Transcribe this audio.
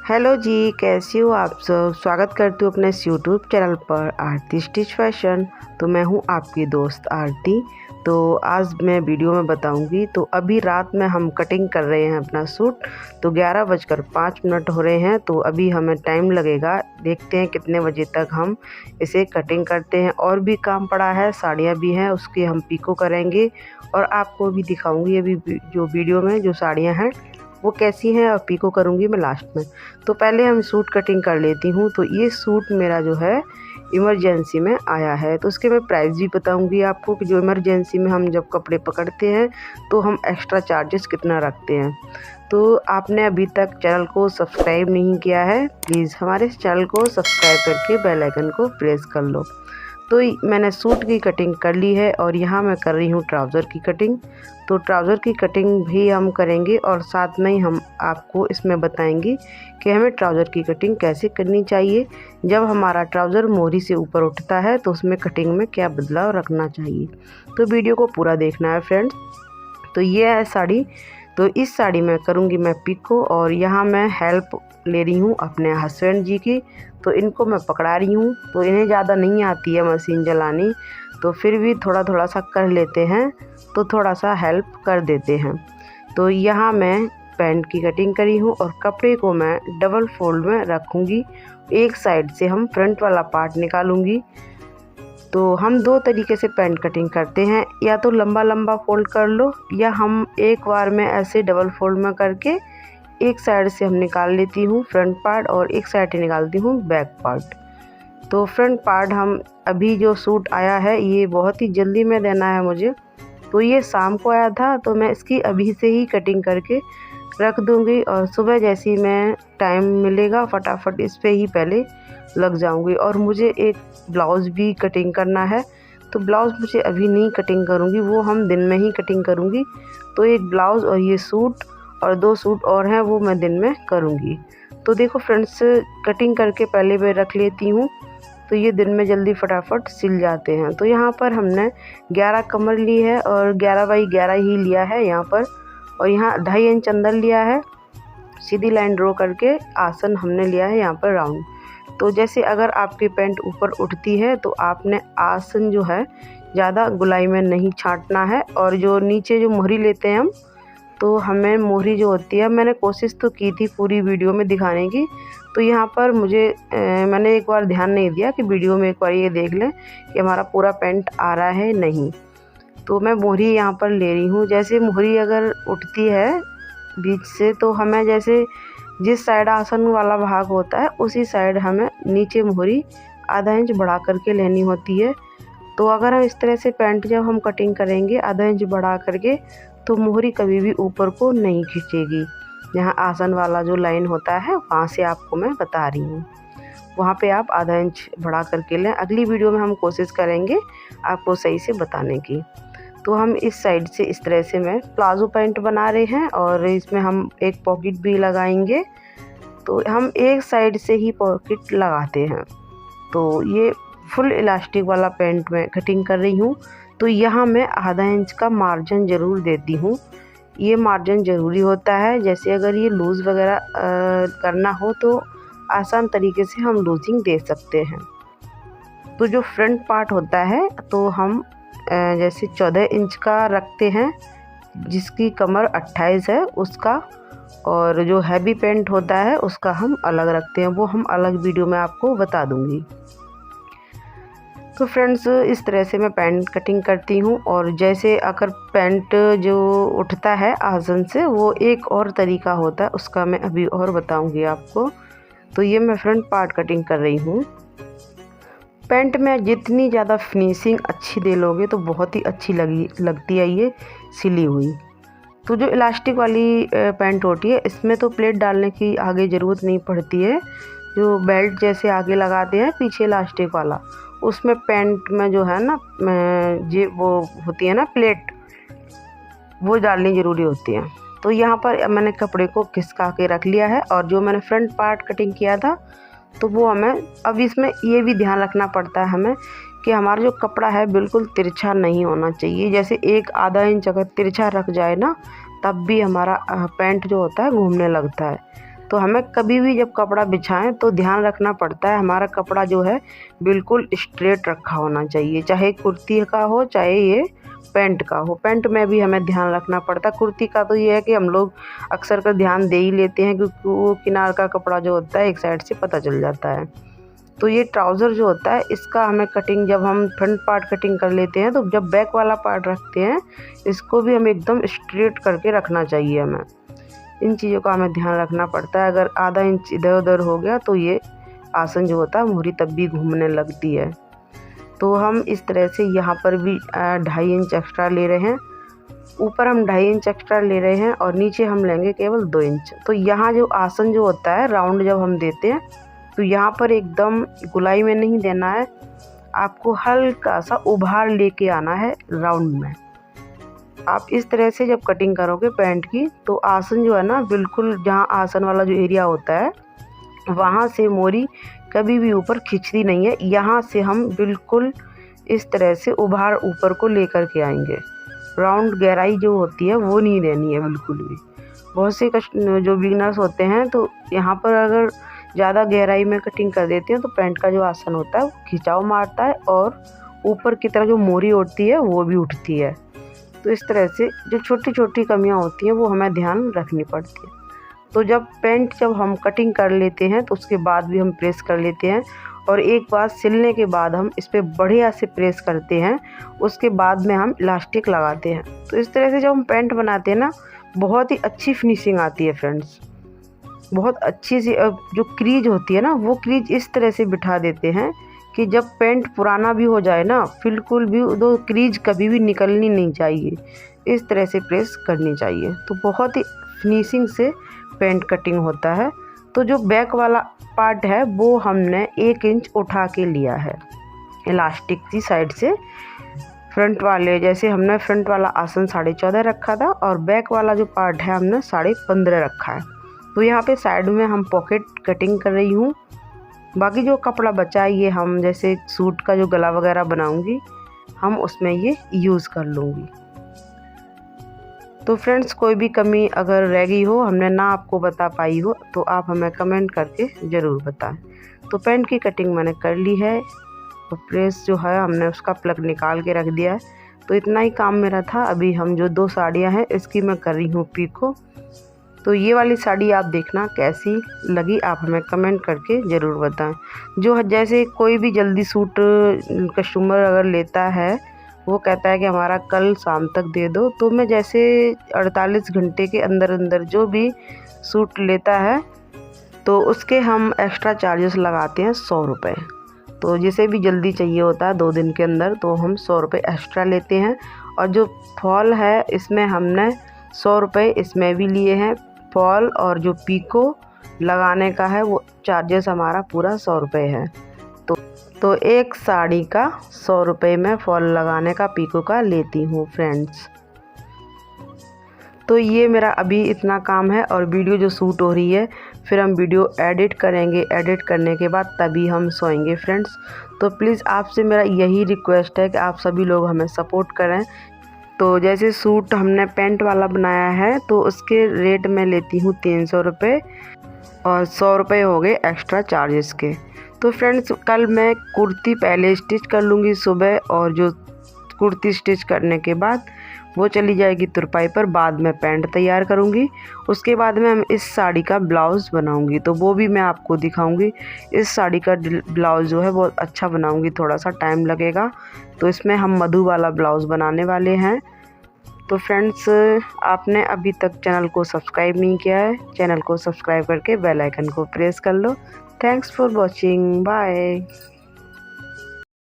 Hello जी, कैसी हो आप सब। स्वागत करती हूँ अपने इस यूट्यूब चैनल पर आरती स्टिच फैशन। तो मैं हूँ आपकी दोस्त आरती। तो आज मैं वीडियो में बताऊंगी। तो अभी रात में हम कटिंग कर रहे हैं अपना सूट। तो 11:05 हो रहे हैं। तो अभी हमें टाइम लगेगा, देखते हैं कितने बजे तक हम इसे कटिंग करते हैं। और भी काम पड़ा है, साड़ियाँ भी हैं, उसकी हम पिको करेंगे और आपको भी दिखाऊंगी अभी जो वीडियो में जो साड़ियाँ हैं वो कैसी हैं और पिको करूँगी मैं लास्ट में। तो पहले हम सूट कटिंग कर लेती हूँ। तो ये सूट मेरा जो है इमरजेंसी में आया है, तो उसके मैं प्राइस भी बताऊँगी आपको कि जो इमरजेंसी में हम जब कपड़े पकड़ते हैं तो हम एक्स्ट्रा चार्जेस कितना रखते हैं। तो आपने अभी तक चैनल को सब्सक्राइब नहीं किया है, प्लीज़ हमारे इस चैनल को सब्सक्राइब करके बेल आइकन को प्रेस कर लो। तो मैंने सूट की कटिंग कर ली है और यहाँ मैं कर रही हूँ ट्राउज़र की कटिंग। तो ट्राउज़र की कटिंग भी हम करेंगे और साथ में ही हम आपको इसमें बताएंगे कि हमें ट्राउज़र की कटिंग कैसे करनी चाहिए। जब हमारा ट्राउज़र मोहरी से ऊपर उठता है तो उसमें कटिंग में क्या बदलाव रखना चाहिए। तो वीडियो को पूरा देखना है फ्रेंड्स। तो ये है साड़ी। तो इस साड़ी में करूँगी मैं पिको और यहाँ मैं हेल्प ले रही हूँ अपने हस्बैंड जी की। तो इनको मैं पकड़ा रही हूँ। तो इन्हें ज़्यादा नहीं आती है मशीन चलानी, तो फिर भी थोड़ा थोड़ा सा कर लेते हैं, तो थोड़ा सा हेल्प कर देते हैं। तो यहाँ मैं पैंट की कटिंग करी हूँ और कपड़े को मैं डबल फोल्ड में रखूँगी। एक साइड से हम फ्रंट वाला पार्ट निकालूँगी। तो हम दो तरीके से पैंट कटिंग करते हैं, या तो लंबा लंबा फोल्ड कर लो, या हम एक बार में ऐसे डबल फोल्ड में करके एक साइड से हम निकाल लेती हूँ फ्रंट पार्ट और एक साइड से निकालती हूँ बैक पार्ट। तो फ्रंट पार्ट हम अभी जो सूट आया है ये बहुत ही जल्दी में देना है मुझे। तो ये शाम को आया था, तो मैं इसकी अभी से ही कटिंग करके रख दूँगी और सुबह जैसी मैं टाइम मिलेगा फटाफट इस पे ही पहले लग जाऊँगी। और मुझे एक ब्लाउज़ भी कटिंग करना है। तो ब्लाउज़ मुझे अभी नहीं कटिंग करूँगी, वो हम दिन में ही कटिंग करूँगी। तो एक ब्लाउज़ और ये सूट और दो सूट और हैं वो मैं दिन में करूँगी। तो देखो फ्रेंड्स, कटिंग करके पहले मैं रख लेती हूँ, तो ये दिन में जल्दी फटाफट सिल जाते हैं। तो यहाँ पर हमने 11 कमर ली है और 11x11 ही लिया है यहाँ पर। और यहाँ 2.5 इंच अंदर लिया है, सीधी लाइन ड्रॉ करके आसन हमने लिया है यहाँ पर राउंड। तो जैसे अगर आपकी पैंट ऊपर उठती है तो आपने आसन जो है ज़्यादा गुलाई में नहीं छांटना है। और जो नीचे जो मोहरी लेते हैं हम, तो हमें मोहरी जो होती है, मैंने कोशिश तो की थी पूरी वीडियो में दिखाने की। तो यहाँ पर मुझे मैंने एक बार ध्यान नहीं दिया कि वीडियो में एक बार ये देख लें कि हमारा पूरा पैंट आ रहा है नहीं। तो मैं मोहरी यहाँ पर ले रही हूँ। जैसे मोहरी अगर उठती है बीच से, तो हमें जैसे जिस साइड आसन वाला भाग होता है उसी साइड हमें नीचे मोहरी आधा इंच बढ़ा करके लेनी होती है। तो अगर हम इस तरह से पैंट जब हम कटिंग करेंगे आधा इंच बढ़ा करके, तो मोहरी कभी भी ऊपर को नहीं खींचेगी। यहाँ आसन वाला जो लाइन होता है वहाँ से आपको मैं बता रही हूँ, वहाँ पे आप आधा इंच बढ़ा करके लें। अगली वीडियो में हम कोशिश करेंगे आपको सही से बताने की। तो हम इस साइड से इस तरह से मैं प्लाजो पैंट बना रहे हैं और इसमें हम एक पॉकेट भी लगाएंगे। तो हम एक साइड से ही पॉकेट लगाते हैं। तो ये फुल इलास्टिक वाला पैंट में कटिंग कर रही हूँ। तो यहाँ मैं आधा इंच का मार्जिन ज़रूर देती हूँ। ये मार्जिन ज़रूरी होता है। जैसे अगर ये लूज़ वगैरह करना हो तो आसान तरीके से हम लूजिंग दे सकते हैं। तो जो फ्रंट पार्ट होता है तो हम जैसे 14 इंच का रखते हैं, जिसकी कमर 28 है उसका। और जो हैवी पैंट होता है उसका हम अलग रखते हैं, वो हम अलग वीडियो में आपको बता दूंगी। तो फ्रेंड्स, इस तरह से मैं पैंट कटिंग करती हूँ। और जैसे अगर पैंट जो उठता है आसन से, वो एक और तरीका होता है, उसका मैं अभी और बताऊंगी आपको। तो ये मैं फ्रंट पार्ट कटिंग कर रही हूँ। पैंट में जितनी ज़्यादा फिनिशिंग अच्छी दे लोगे तो बहुत ही अच्छी लगती है ये सिली हुई। तो जो इलास्टिक वाली पैंट होती है इसमें तो प्लेट डालने की आगे ज़रूरत नहीं पड़ती है। जो बेल्ट जैसे आगे लगाते हैं पीछे इलास्टिक वाला, उसमें पैंट में जो है ना वो होती है ना प्लेट, वो डालनी ज़रूरी होती है। तो यहाँ पर मैंने कपड़े को खिसका के रख लिया है। और जो मैंने फ्रंट पार्ट कटिंग किया था तो वो हमें अब इसमें ये भी ध्यान रखना पड़ता है हमें कि हमारा जो कपड़ा है बिल्कुल तिरछा नहीं होना चाहिए। जैसे एक आधा इंच अगर तिरछा रख जाए ना, तब भी हमारा पैंट जो होता है घूमने लगता है। तो हमें कभी भी जब कपड़ा बिछाएं तो ध्यान रखना पड़ता है हमारा कपड़ा जो है बिल्कुल स्ट्रेट रखा होना चाहिए, चाहे कुर्ती का हो चाहे ये पैंट का हो। पैंट में भी हमें ध्यान रखना पड़ता है। कुर्ती का तो ये है कि हम लोग अक्सर कर ध्यान दे ही लेते हैं क्योंकि वो किनार का कपड़ा जो होता है एक साइड से पता चल जाता है। तो ये ट्राउज़र जो होता है इसका हमें कटिंग जब हम फ्रंट पार्ट कटिंग कर लेते हैं तो जब बैक वाला पार्ट रखते हैं इसको भी हमें एकदम स्ट्रेट करके रखना चाहिए। हमें इन चीज़ों का हमें ध्यान रखना पड़ता है। अगर आधा इंच इधर उधर हो गया तो ये आसन जो होता है मोहरी तब भी घूमने लगती है। तो हम इस तरह से यहाँ पर भी 2.5 इंच एक्स्ट्रा ले रहे हैं। ऊपर हम 2.5 इंच एक्स्ट्रा ले रहे हैं और नीचे हम लेंगे केवल 2 इंच। तो यहाँ जो आसन जो होता है राउंड जब हम देते हैं तो यहाँ पर एकदम गुलाई में नहीं देना है, आपको हल्का सा उभार लेके आना है राउंड में। आप इस तरह से जब कटिंग करोगे पैंट की तो आसन जो है ना बिल्कुल जहाँ आसन वाला जो एरिया होता है वहाँ से मोरी कभी भी ऊपर खिंचती नहीं है। यहाँ से हम बिल्कुल इस तरह से उभार ऊपर को लेकर के आएंगे। राउंड गहराई जो होती है वो नहीं देनी है बिल्कुल भी। बहुत से जो बिगनर्स होते हैं तो यहाँ पर अगर ज़्यादा गहराई में कटिंग कर देते हैं तो पैंट का जो आसन होता है वो खिंचाव मारता है और ऊपर की तरफ जो मोरी उठती है वो भी उठती है। तो इस तरह से जो छोटी छोटी कमियां होती हैं वो हमें ध्यान रखनी पड़ती है। तो जब हम कटिंग कर लेते हैं तो उसके बाद भी हम प्रेस कर लेते हैं और एक बार सिलने के बाद हम इस पर बढ़िया से प्रेस करते हैं। उसके बाद में हम इलास्टिक लगाते हैं। तो इस तरह से जब हम पैंट बनाते हैं ना बहुत ही अच्छी फिनिशिंग आती है फ्रेंड्स। बहुत अच्छी सी जो क्रीज होती है ना वो क्रीज इस तरह से बिठा देते हैं कि जब पेंट पुराना भी हो जाए ना बिल्कुल भी दो क्रीज कभी भी निकलनी नहीं चाहिए। इस तरह से प्रेस करनी चाहिए। तो बहुत ही फिनिशिंग से पेंट कटिंग होता है। तो जो बैक वाला पार्ट है वो हमने 1 इंच उठा के लिया है इलास्टिक की साइड से। फ्रंट वाले जैसे हमने फ्रंट वाला आसन 14.5 रखा था और बैक वाला जो पार्ट है हमने 15.5 रखा है। तो यहाँ पे साइड में हम पॉकेट कटिंग कर रही हूँ। बाकी जो कपड़ा बचा है ये हम जैसे सूट का जो गला वगैरह बनाऊंगी हम उसमें ये यूज़ कर लूँगी। तो फ्रेंड्स कोई भी कमी अगर रह गई हो हमने ना आपको बता पाई हो तो आप हमें कमेंट करके ज़रूर बताएं। तो पैंट की कटिंग मैंने कर ली है। तो प्रेस जो है हमने उसका प्लग निकाल के रख दिया है। तो इतना ही काम मेरा था। अभी हम जो 2 साड़ियाँ हैं इसकी मैं कर रही हूँ पीको। तो ये वाली साड़ी आप देखना कैसी लगी आप हमें कमेंट करके ज़रूर बताएं। जो जैसे कोई भी जल्दी सूट कस्टमर अगर लेता है वो कहता है कि हमारा कल शाम तक दे दो। तो मैं जैसे 48 घंटे के अंदर अंदर जो भी सूट लेता है तो उसके हम एक्स्ट्रा चार्जेस लगाते हैं 100 रुपये। तो जिसे भी जल्दी चाहिए होता है 2 दिन के अंदर तो हम 100 रुपये एक्स्ट्रा लेते हैं। और जो फॉल है इसमें हमने 100 रुपये इसमें भी लिए हैं। फॉल और जो पीको लगाने का है वो चार्जेस हमारा पूरा 100 रुपये है। तो एक साड़ी का 100 रुपये में फॉल लगाने का पीको का लेती हूँ फ्रेंड्स। तो ये मेरा अभी इतना काम है और वीडियो जो शूट हो रही है फिर हम वीडियो एडिट करेंगे। एडिट करने के बाद तभी हम सोएंगे फ्रेंड्स। तो प्लीज़ आपसे मेरा यही रिक्वेस्ट है कि आप सभी लोग हमें सपोर्ट करें। तो जैसे सूट हमने पैंट वाला बनाया है तो उसके रेट में लेती हूँ 300 रुपये और 100 रुपये हो गए एक्स्ट्रा चार्जेस के। तो फ्रेंड्स कल मैं कुर्ती पहले स्टिच कर लूँगी सुबह और जो कुर्ती स्टिच करने के बाद वो चली जाएगी तुरपाई पर। बाद में पैंट तैयार करूँगी। उसके बाद में हम इस साड़ी का ब्लाउज़ बनाऊँगी तो वो भी मैं आपको दिखाऊँगी। इस साड़ी का ब्लाउज़ जो है बहुत अच्छा बनाऊँगी, थोड़ा सा टाइम लगेगा। तो इसमें हम मधु वाला ब्लाउज़ बनाने वाले हैं। तो फ्रेंड्स आपने अभी तक चैनल को सब्सक्राइब नहीं किया है, चैनल को सब्सक्राइब करके बेल आइकन को प्रेस कर लो। Thanks for watching, bye.